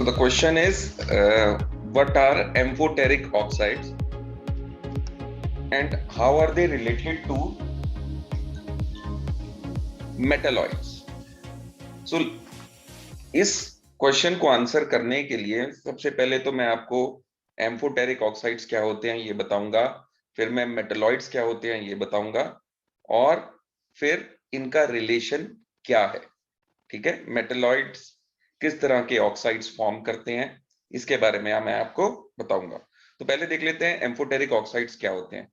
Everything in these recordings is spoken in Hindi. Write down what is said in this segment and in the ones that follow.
the question is, what are amphoteric oxides and how are they related to metalloids? So इस क्वेश्चन को आंसर करने के लिए सबसे पहले तो मैं आपको एम्फोटेरिक ऑक्साइड्स क्या होते हैं ये बताऊंगा, फिर मैं मेटलॉइड्स क्या होते हैं ये बताऊंगा, और फिर इनका रिलेशन क्या है। ठीक है, मेटलॉइड्स किस तरह के ऑक्साइड्स फॉर्म करते हैं इसके बारे में मैं आपको बताऊंगा। तो पहले देख लेते हैं एम्फोटेरिक ऑक्साइड्स क्या होते हैं।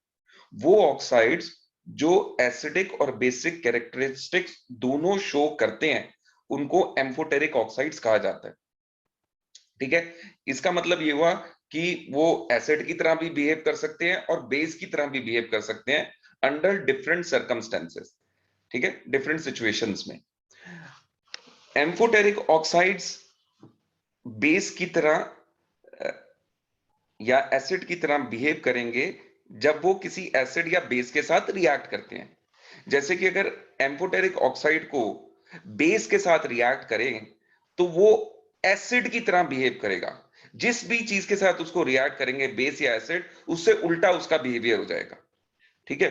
वो ऑक्साइड्स जो एसिडिक और बेसिक कैरेक्टरिस्टिक्स दोनों शो करते हैं उनको एम्फोटेरिक ऑक्साइड्स कहा जाता है। ठीक है, इसका मतलब ये हुआ कि वो एसिड की तरह भी बिहेव कर सकते हैं और बेस की तरह भी बिहेव कर सकते हैं अंडर डिफरेंट सर्कमस्टेंसेस। ठीक है, डिफरेंट सिचुएशंस में एम्फोटेरिक ऑक्साइड्स बेस की तरह या एसिड की तरह बिहेव करेंगे जब वो किसी एसिड या बेस के साथ रिएक्ट करते हैं। जैसे कि अगर एम्फोटेरिक ऑक्साइड को बेस के साथ रिएक्ट करें तो वो एसिड की तरह बिहेव करेगा। जिस भी चीज के साथ उसको रिएक्ट करेंगे, बेस या एसिड, उससे उल्टा उसका बिहेवियर हो जाएगा। ठीक है,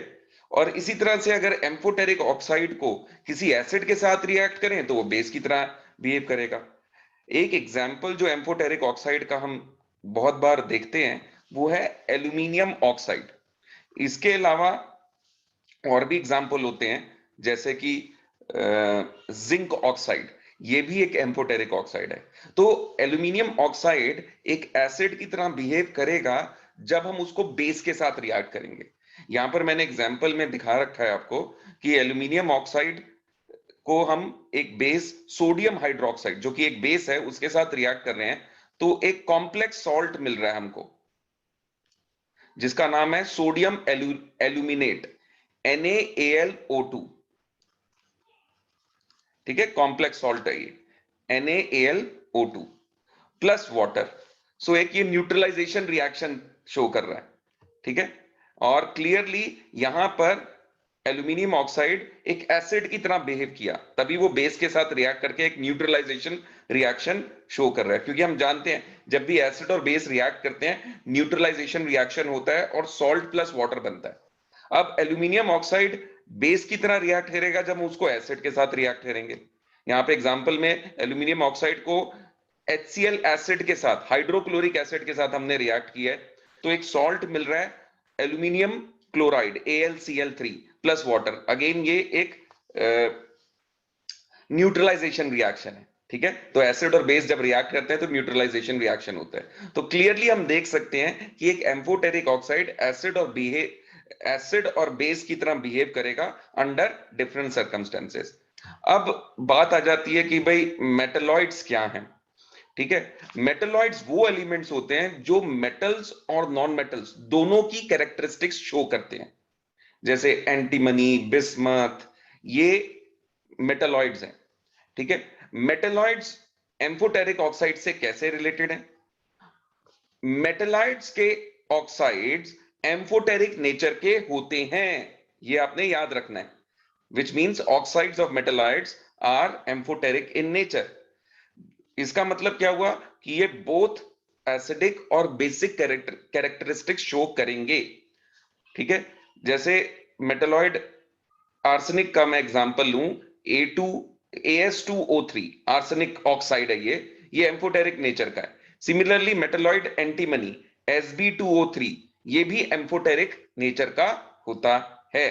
और इसी तरह से अगर एम्फोटेरिक ऑक्साइड को किसी एसिड के साथ रिएक्ट करें तो वो बेस की तरह बिहेव करेगा। एक एग्जाम्पल जो एम्फोटेरिक ऑक्साइड का हम बहुत बार देखते हैं वो है एल्यूमिनियम ऑक्साइड। इसके अलावा और भी एग्जाम्पल होते हैं जैसे कि जिंक ऑक्साइड, ये भी एक एम्फोटेरिक ऑक्साइड है। तो एल्यूमिनियम ऑक्साइड एक एसिड की तरह बिहेव करेगा जब हम उसको बेस के साथ रिएक्ट करेंगे। यहां पर मैंने एग्जाम्पल में दिखा रखा है आपको कि एल्यूमिनियम ऑक्साइड को हम एक बेस सोडियम हाइड्रोक्साइड जो कि एक बेस है उसके साथ रिएक्ट कर रहे हैं, तो एक कॉम्प्लेक्स सॉल्ट मिल रहा है हमको जिसका नाम है सोडियम एल्यूमिनेट NaAlO2। ठीक है, कॉम्प्लेक्स सॉल्ट है ये NaAlO2 प्लस वाटर। सो एक ये न्यूट्रलाइजेशन रिएक्शन शो कर रहा है। ठीक है, और क्लियरली यहां पर एल्यूमिनियम ऑक्साइड एक एसिड की तरह बिहेव किया, तभी वो बेस के साथ रिएक्ट करके एक न्यूट्रलाइजेशन रिएक्शन शो कर रहा है। क्योंकि हम जानते हैं जब भी एसिड और बेस रिएक्ट करते हैं न्यूट्रलाइजेशन रिएक्शन होता है और सॉल्ट प्लस वाटर बनता है। अब एल्यूमिनियम ऑक्साइड बेस की तरह रिएक्ट करेगा जब हम उसको एसिड के साथ रिएक्ट करेंगे। यहां पे एग्जांपल में एल्यूमिनियम ऑक्साइड को HCl एसिड के साथ, हाइड्रोक्लोरिक एसिड के साथ हमने रिएक्ट किया है, तो एक सॉल्ट मिल रहा है aluminium chloride AlCl3 plus water. Again ये एक न्यूट्रलाइजेशन रिएक्शन है। ठीक है, तो एसिड और बेस जब रिएक्ट करते हैं तो न्यूट्रलाइजेशन रिएक्शन होता है। तो क्लियरली हम देख सकते हैं कि एक एम्फोटेरिक ऑक्साइड एसिड और बेस की तरह बिहेव करेगा अंडर डिफरेंट सर्कमस्टेंसेस। अब बात आ जाती है कि भाई मेटलॉइड्स क्या हैं। ठीक है, मेटलॉइड्स वो एलिमेंट्स होते हैं जो मेटल्स और नॉन मेटल्स दोनों की कैरेक्टरिस्टिक्स शो करते हैं। जैसे एंटीमनी, बिस्मथ, ये मेटलॉइड्स हैं। ठीक है, मेटलॉइड्स एम्फोटेरिक ऑक्साइड से कैसे रिलेटेड हैं? मेटलॉइड्स के ऑक्साइड्स एम्फोटेरिक नेचर के होते हैं, ये आपने याद रखना है। Which means oxides of metalloids are amphoteric in nature. इसका मतलब क्या हुआ कि ये बोथ एसिडिक और बेसिक कैरेक्टरिस्टिक्स शो करेंगे। ठीक है, जैसे मेटलॉइड आर्सेनिक का मैं एग्जांपल लूं, AS2O3 आर्सेनिक ऑक्साइड है ये एम्फोटेरिक नेचर का है। सिमिलरली मेटलॉइड एंटीमनी Sb2O3 ये भी एम्फोटेरिक नेचर का होता है।